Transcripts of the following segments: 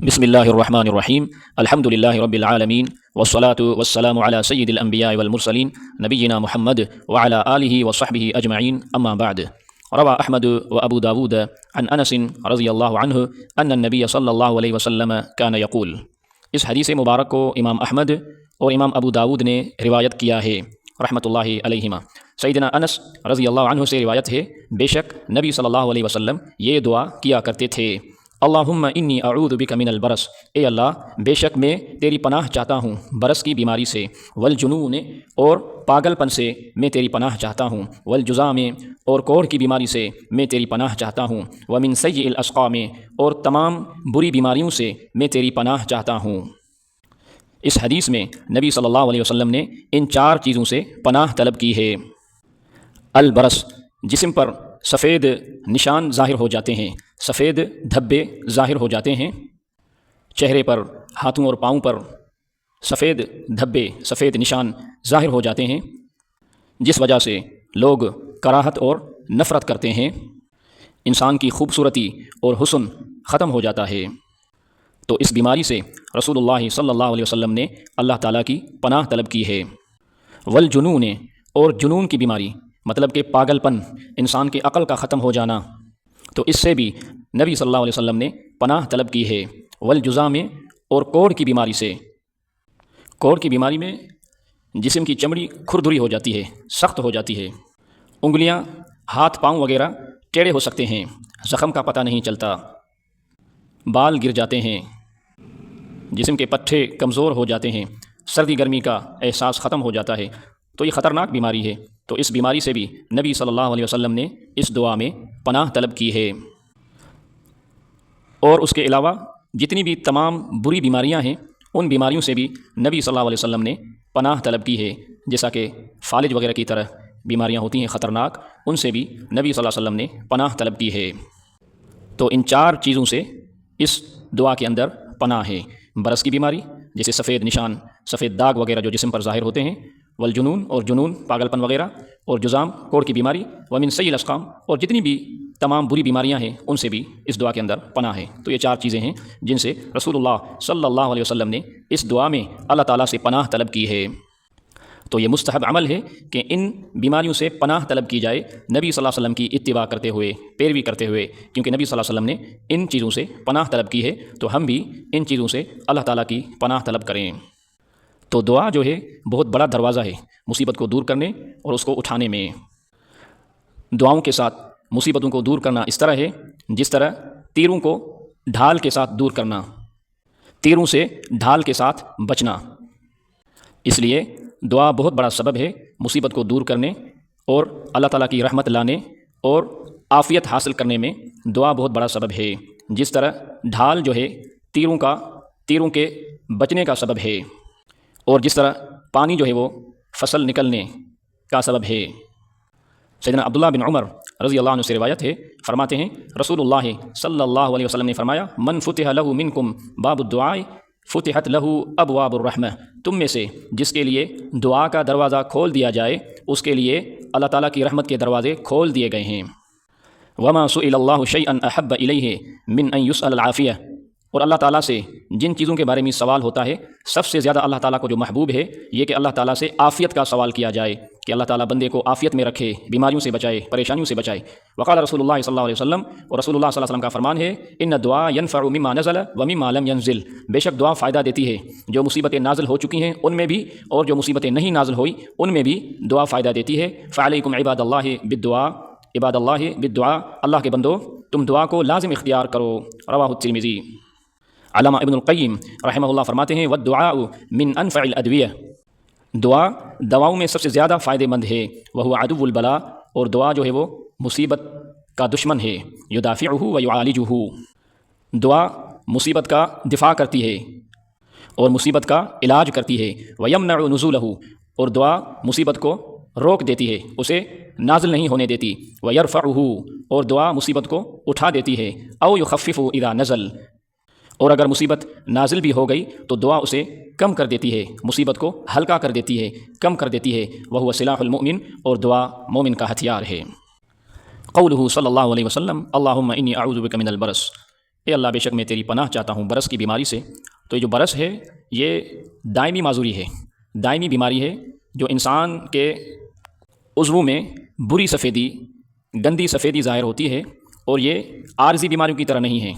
بسم اللہ الرحمن الرحیم الحمد للہ رب العالمین والصلاة والسلام علی سید الانبیاء والمرسلین نبینا محمد وعلی آلہ وصحبہ اجمعین اما بعد روى احمد وابو داود عن انس رضی اللہ عنہ ان النبی صلی اللہ علیہ وسلم کان یقول۔ اس حدیث مبارک کو امام احمد اور امام ابو داود نے روایت کیا ہے رحمۃ اللہ علیہما۔ سیدنا انس رضی اللہ عنہ سے روایت ہے، بے شک نبی صلی اللہ علیہ وسلم یہ دعا کیا کرتے تھے، اللہم انی اعوذ بک من البرس، اے اللہ بے شک میں تیری پناہ چاہتا ہوں برس کی بیماری سے، والجنون اور پاگل پن سے میں تیری پناہ چاہتا ہوں، والجزام اور کوڑھ کی بیماری سے میں تیری پناہ چاہتا ہوں، ومن سیء الاسقام اور تمام بری بیماریوں سے میں تیری پناہ چاہتا ہوں۔ اس حدیث میں نبی صلی اللہ علیہ وسلم نے ان چار چیزوں سے پناہ طلب کی ہے۔ البرس، جسم پر سفید نشان ظاہر ہو جاتے ہیں، سفید دھبے ظاہر ہو جاتے ہیں، چہرے پر، ہاتھوں اور پاؤں پر سفید دھبے، سفید نشان ظاہر ہو جاتے ہیں، جس وجہ سے لوگ کراہت اور نفرت کرتے ہیں، انسان کی خوبصورتی اور حسن ختم ہو جاتا ہے۔ تو اس بیماری سے رسول اللہ صلی اللہ علیہ وسلم نے اللہ تعالیٰ کی پناہ طلب کی ہے۔ والجنون، اور جنون کی بیماری مطلب کہ پاگل پن، انسان کے عقل کا ختم ہو جانا، تو اس سے بھی نبی صلی اللہ علیہ وسلم نے پناہ طلب کی ہے۔ والجزام، اور کوڑھ کی بیماری سے، کوڑھ کی بیماری میں جسم کی چمڑی کھردری ہو جاتی ہے، سخت ہو جاتی ہے، انگلیاں، ہاتھ پاؤں وغیرہ ٹیڑھے ہو سکتے ہیں، زخم کا پتہ نہیں چلتا، بال گر جاتے ہیں، جسم کے پٹھے کمزور ہو جاتے ہیں، سردی گرمی کا احساس ختم ہو جاتا ہے، تو یہ خطرناک بیماری ہے۔ تو اس بیماری سے بھی نبی صلی اللہ علیہ وسلم نے اس دعا میں پناہ طلب کی ہے۔ اور اس کے علاوہ جتنی بھی تمام بری بیماریاں ہیں، ان بیماریوں سے بھی نبی صلی اللہ علیہ وسلم نے پناہ طلب کی ہے، جیسا کہ فالج وغیرہ کی طرح بیماریاں ہوتی ہیں خطرناک، ان سے بھی نبی صلی اللہ علیہ وسلم نے پناہ طلب کی ہے۔ تو ان چار چیزوں سے اس دعا کے اندر پناہ ہے۔ برس کی بیماری، جیسے سفید نشان، سفید داغ وغیرہ جو جسم پر ظاہر ہوتے ہیں، والجنون، اور جنون پاگل پن وغیرہ، اور جزام کوڑھ کی بیماری، ومن سیء الاسقام، اور جتنی بھی تمام بری بیماریاں ہیں ان سے بھی اس دعا کے اندر پناہ ہے۔ تو یہ چار چیزیں ہیں جن سے رسول اللہ صلی اللہ علیہ وسلم نے اس دعا میں اللہ تعالیٰ سے پناہ طلب کی ہے۔ تو یہ مستحب عمل ہے کہ ان بیماریوں سے پناہ طلب کی جائے، نبی صلی اللہ علیہ وسلم کی اتباع کرتے ہوئے، پیروی کرتے ہوئے، کیونکہ نبی صلی اللہ علیہ وسلم نے ان چیزوں سے پناہ طلب کی ہے، تو ہم بھی ان چیزوں سے اللہ تعالیٰ کی پناہ طلب کریں۔ تو دعا جو ہے بہت بڑا دروازہ ہے مصیبت کو دور کرنے اور اس کو اٹھانے میں۔ دعاؤں کے ساتھ مصیبتوں کو دور کرنا اس طرح ہے جس طرح تیروں کو ڈھال کے ساتھ دور کرنا، تیروں سے ڈھال کے ساتھ بچنا۔ اس لیے دعا بہت بڑا سبب ہے مصیبت کو دور کرنے اور اللہ تعالیٰ کی رحمت لانے اور عافیت حاصل کرنے میں دعا بہت بڑا سبب ہے، جس طرح ڈھال جو ہے تیروں کے بچنے کا سبب ہے، اور جس طرح پانی جو ہے وہ فصل نکلنے کا سبب ہے۔ سیدنا عبداللہ بن عمر رضی اللہ عنہ سے روایت ہے، فرماتے ہیں رسول اللہ صلی اللہ علیہ وسلم نے فرمایا، من فتح لہ منکم باب الدعاء فتحت لہ ابواب الرحمہ، تم میں سے جس کے لیے دعا کا دروازہ کھول دیا جائے اس کے لیے اللہ تعالیٰ کی رحمت کے دروازے کھول دیے گئے ہیں۔ وما سئل اللہ شیئا احب الیہ من ان یسأل العافیہ، اور اللہ تعالیٰ سے جن چیزوں کے بارے میں سوال ہوتا ہے، سب سے زیادہ اللہ تعالیٰ کو جو محبوب ہے یہ کہ اللہ تعالیٰ سے عافیت کا سوال کیا جائے، کہ اللہ تعالیٰ بندے کو عافیت میں رکھے، بیماریوں سے بچائے، پریشانیوں سے بچائے۔ وقال رسول اللہ صلی اللہ علیہ وسلم، اور رسول اللہ صلی اللہ علیہ وسلم کا فرمان ہے، ان الدعاء ينفع مما نزل ومما لم ينزل، بے شک دعا فائدہ دیتی ہے، جو مصیبتیں نازل ہو چکی ہیں ان میں بھی، اور جو مصیبتیں نہیں نازل ہوئی ان میں بھی دعا فائدہ دیتی ہے۔ فعلیکم عباد اللہ بالدعاء، عباد اللہ بالدعاء، اللہ کے بندو تم دعا کو لازم اختیار کرو۔ رواہ الترمذی۔ علامہ ابن القیم رحمہ اللہ فرماتے ہیں، والدعاء من انفع الادویہ، دعا دواؤں میں سب سے زیادہ فائدہ مند ہے، وہو عدو البلاء، اور دعا جو ہے وہ مصیبت کا دشمن ہے، یدافعہ ویعالجہ، دعا مصیبت کا دفاع کرتی ہے اور مصیبت کا علاج کرتی ہے، ویمنع نزولہ، اور دعا مصیبت کو روک دیتی ہے، اسے نازل نہیں ہونے دیتی، ویرفعہ، اور دعا مصیبت کو اٹھا دیتی ہے، او یخفف اذا نزل، اور اگر مصیبت نازل بھی ہو گئی تو دعا اسے کم کر دیتی ہے، مصیبت کو ہلکا کر دیتی ہے، کم کر دیتی ہے، وہو سلاح المؤمن، اور دعا مومن کا ہتھیار ہے۔ قولہ صلی اللہ علیہ وسلم، اللہم انی اعوذ بک من البرس، اے اللہ بے شک میں تیری پناہ چاہتا ہوں برس کی بیماری سے۔ تو یہ جو برس ہے یہ دائمی معذوری ہے، دائمی بیماری ہے جو انسان کے عضو میں بری سفیدی، گندی سفیدی ظاہر ہوتی ہے، اور یہ عارضی بیماریوں کی طرح نہیں ہے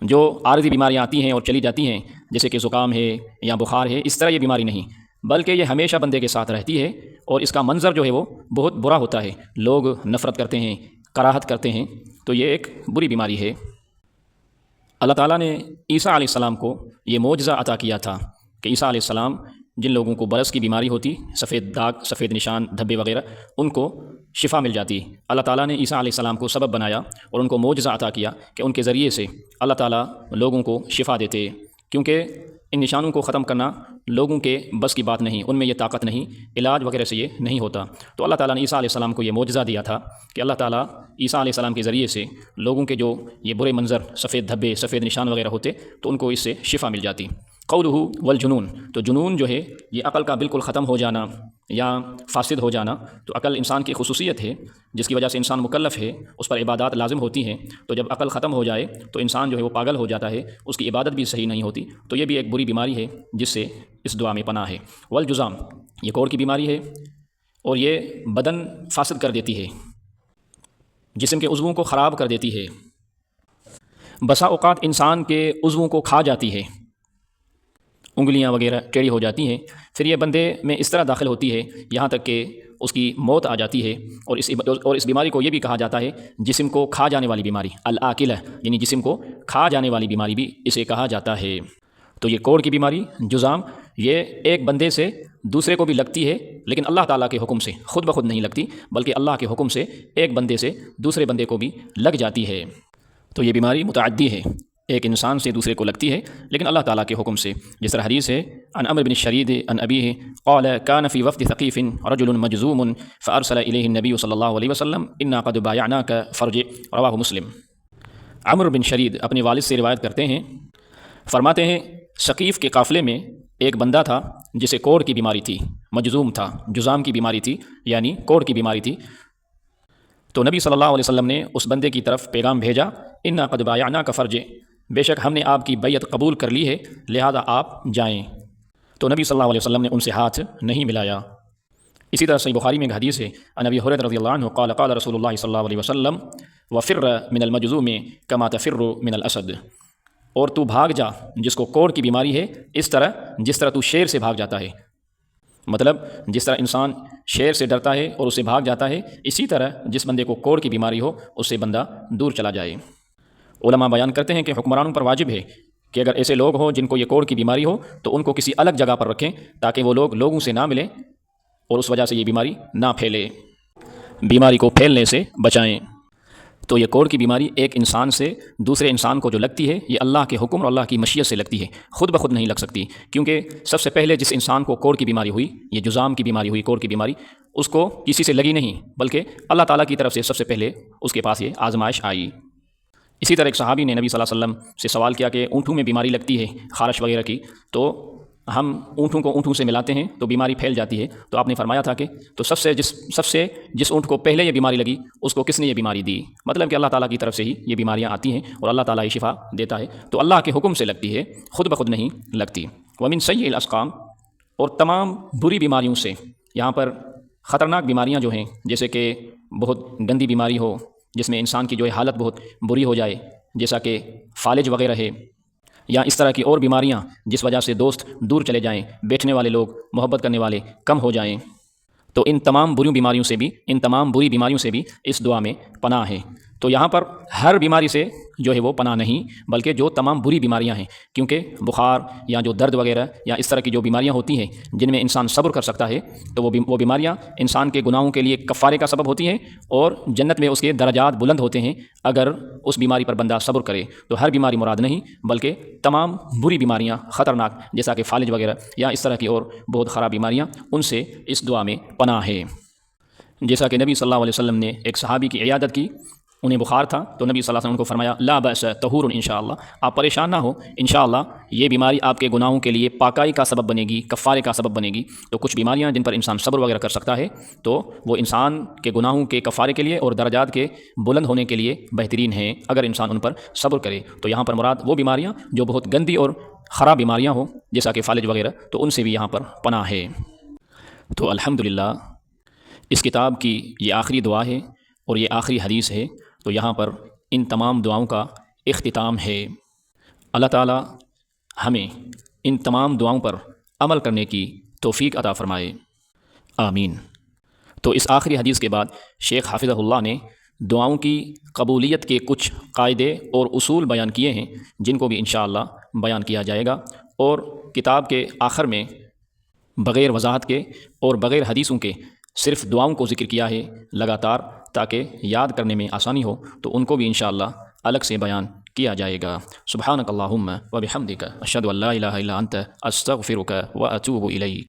جو عارضی بیماریاں آتی ہیں اور چلی جاتی ہیں، جیسے کہ زکام ہے یا بخار ہے، اس طرح یہ بیماری نہیں، بلکہ یہ ہمیشہ بندے کے ساتھ رہتی ہے، اور اس کا منظر جو ہے وہ بہت برا ہوتا ہے، لوگ نفرت کرتے ہیں، کراہت کرتے ہیں، تو یہ ایک بری بیماری ہے۔ اللہ تعالیٰ نے عیسیٰ علیہ السلام کو یہ معجزہ عطا کیا تھا کہ عیسیٰ علیہ السلام جن لوگوں کو برس کی بیماری ہوتی، سفید داغ، سفید نشان، دھبے وغیرہ، ان کو شفا مل جاتی۔ اللہ تعالیٰ نے عیسیٰ علیہ السلام کو سبب بنایا اور ان کو معجزہ عطا کیا کہ ان کے ذریعے سے اللہ تعالیٰ لوگوں کو شفا دیتے، کیونکہ ان نشانوں کو ختم کرنا لوگوں کے بس کی بات نہیں، ان میں یہ طاقت نہیں، علاج وغیرہ سے یہ نہیں ہوتا۔ تو اللہ تعالیٰ نے عیسیٰ علیہ السلام کو یہ معجزہ دیا تھا کہ اللہ تعالیٰ عیسیٰ علیہ السلام کے ذریعے سے لوگوں کے جو یہ برے منظر، سفید دھبے، سفید نشان وغیرہ ہوتے، تو ان کو اس سے شفا مل جاتی۔ قولہ والجنون، تو جنون جو ہے یہ عقل کا بالکل ختم ہو جانا یا فاسد ہو جانا، تو عقل انسان کی خصوصیت ہے جس کی وجہ سے انسان مکلف ہے، اس پر عبادات لازم ہوتی ہیں، تو جب عقل ختم ہو جائے تو انسان جو ہے وہ پاگل ہو جاتا ہے، اس کی عبادت بھی صحیح نہیں ہوتی، تو یہ بھی ایک بری بیماری ہے جس سے اس دعا میں پناہ ہے۔ والجزام، یہ کوڑ کی بیماری ہے اور یہ بدن فاسد کر دیتی ہے، جسم کے عضووں کو خراب کر دیتی ہے، بسا اوقات انسان کے عضووں کو کھا جاتی ہے، انگلیاں وغیرہ ٹیڑھی ہو جاتی ہیں، پھر یہ بندے میں اس طرح داخل ہوتی ہے یہاں تک کہ اس کی موت آ جاتی ہے، اور اس بیماری کو یہ بھی کہا جاتا ہے جسم کو کھا جانے والی بیماری، الآکلہ، یعنی جسم کو کھا جانے والی بیماری بھی اسے کہا جاتا ہے۔ تو یہ کوڑ کی بیماری، جزام، یہ ایک بندے سے دوسرے کو بھی لگتی ہے، لیکن اللہ تعالیٰ کے حکم سے، خود بخود نہیں لگتی، بلکہ اللہ کے حکم سے ایک بندے سے دوسرے بندے کو بھی لگ جاتی ہے۔ تو یہ بیماری متعدی ہے، ایک انسان سے دوسرے کو لگتی ہے لیکن اللہ تعالیٰ کے حکم سے، جس طرح حدیث ہے عن عمرو بن شرید عن ابیہ قال كان في وفد ثقيف رجل مجزوم فارسل اليه النبي صلی اللہ علیہ وسلم انا قد بايعناك فرجع، رواہ مسلم۔ عمرو بن شرید اپنے والد سے روایت کرتے ہیں، فرماتے ہیں ثقیف کے قافلے میں ایک بندہ تھا جسے کوڑ کی بیماری تھی، مجزوم تھا، جزام کی بیماری تھی، یعنی کوڑ کی بیماری تھی، تو نبی صلی اللہ علیہ وسلم نے اس بندے کی طرف پیغام بھیجا، انا قد بايعناك فرجع، بے شک ہم نے آپ کی بیعت قبول کر لی ہے، لہذا آپ جائیں۔ تو نبی صلی اللہ علیہ وسلم نے ان سے ہاتھ نہیں ملایا۔ اسی طرح صحیح بخاری میں ایک حدیث ہے عن ابی ہریرہ رضی اللہ عنہ قال قال رسول اللہ صلی اللہ علیہ وسلم وفر من المجذوم کما تفر من الاسد، اور تو بھاگ جا جس کو کوڑ کی بیماری ہے جس طرح تو شیر سے بھاگ جاتا ہے، مطلب جس طرح انسان شیر سے ڈرتا ہے اور اسے بھاگ جاتا ہے، اسی طرح جس بندے کو کوڑ کی بیماری ہو اس سے بندہ دور چلا جائے۔ علماء بیان کرتے ہیں کہ حکمرانوں پر واجب ہے کہ اگر ایسے لوگ ہوں جن کو یہ کوڑ کی بیماری ہو تو ان کو کسی الگ جگہ پر رکھیں تاکہ وہ لوگ لوگوں سے نہ ملیں اور اس وجہ سے یہ بیماری نہ پھیلے، بیماری کو پھیلنے سے بچائیں۔ تو یہ کوڑ کی بیماری ایک انسان سے دوسرے انسان کو جو لگتی ہے یہ اللہ کے حکم اور اللہ کی مشیت سے لگتی ہے، خود بخود نہیں لگ سکتی، کیونکہ سب سے پہلے جس انسان کو کوڑ کی بیماری ہوئی، یہ جزام کی بیماری ہوئی، کوڑ کی بیماری، اس کو کسی سے لگی نہیں بلکہ اللہ تعالیٰ کی طرف سے سب سے پہلے اس کے پاس یہ آزمائش آئی۔ اسی طرح ایک صحابی نے نبی صلی اللہ علیہ وسلم سے سوال کیا کہ اونٹوں میں بیماری لگتی ہے، خارش وغیرہ کی، تو ہم اونٹوں کو اونٹوں سے ملاتے ہیں تو بیماری پھیل جاتی ہے، تو آپ نے فرمایا تھا کہ تو سب سے جس اونٹ کو پہلے یہ بیماری لگی اس کو کس نے یہ بیماری دی، مطلب کہ اللہ تعالیٰ کی طرف سے ہی یہ بیماریاں آتی ہیں اور اللہ تعالیٰ ہی شفا دیتا ہے، تو اللہ کے حکم سے لگتی ہے، خود بخود نہیں لگتی۔ ومن سیء الاسقام، اور تمام بری بیماریوں سے، یہاں پر خطرناک بیماریاں جو ہیں جیسے کہ بہت گندی بیماری ہو جس میں انسان کی جو ہے حالت بہت بری ہو جائے، جیسا کہ فالج وغیرہ ہے، یا اس طرح کی اور بیماریاں جس وجہ سے دوست دور چلے جائیں، بیٹھنے والے لوگ، محبت کرنے والے کم ہو جائیں، تو ان تمام بری بیماریوں سے بھی اس دعا میں پناہ ہے۔ تو یہاں پر ہر بیماری سے جو ہے وہ پناہ نہیں، بلکہ جو تمام بری بیماریاں ہیں، کیونکہ بخار یا جو درد وغیرہ یا اس طرح کی جو بیماریاں ہوتی ہیں جن میں انسان صبر کر سکتا ہے، تو وہ بیماریاں انسان کے گناہوں کے لیے کفارے کا سبب ہوتی ہیں اور جنت میں اس کے درجات بلند ہوتے ہیں اگر اس بیماری پر بندہ صبر کرے۔ تو ہر بیماری مراد نہیں بلکہ تمام بری بیماریاں، خطرناک جیسا کہ فالج وغیرہ یا اس طرح کی اور بہت خراب بیماریاں، ان سے اس دعا میں پناہ ہے۔ جیسا کہ نبی صلی اللہ علیہ وسلم نے ایک صحابی کی عیادت کی، انہیں بخار تھا تو نبی صلی اللہ علیہ وسلم ان کو فرمایا لا بأس طہور انشاءاللہ، آپ پریشان نہ ہو، انشاءاللہ یہ بیماری آپ کے گناہوں کے لیے پاکائی کا سبب بنے گی، کفارے کا سبب بنے گی۔ تو کچھ بیماریاں جن پر انسان صبر وغیرہ کر سکتا ہے تو وہ انسان کے گناہوں کے کفارے کے لیے اور درجات کے بلند ہونے کے لیے بہترین ہیں اگر انسان ان پر صبر کرے۔ تو یہاں پر مراد وہ بیماریاں جو بہت گندی اور خراب بیماریاں ہوں جیسا کہ فالج وغیرہ، تو ان سے بھی یہاں پر پناہ ہے۔ تو الحمدللہ اس کتاب کی یہ آخری دعا ہے اور یہ آخری حدیث ہے، تو یہاں پر ان تمام دعاؤں کا اختتام ہے۔ اللہ تعالی ہمیں ان تمام دعاؤں پر عمل کرنے کی توفیق عطا فرمائے، آمین۔ تو اس آخری حدیث کے بعد شیخ حافظہ اللہ نے دعاؤں کی قبولیت کے کچھ قاعدے اور اصول بیان کیے ہیں جن کو بھی انشاءاللہ بیان کیا جائے گا، اور کتاب کے آخر میں بغیر وضاحت کے اور بغیر حدیثوں کے صرف دعاؤں کو ذکر کیا ہے لگاتار، تاکہ یاد کرنے میں آسانی ہو، تو ان کو بھی انشاءاللہ الگ سے بیان کیا جائے گا۔ سبحانک اللہم و بحمدک اشہد ان لا الہ الا انت استغفرک و اتوب الیک۔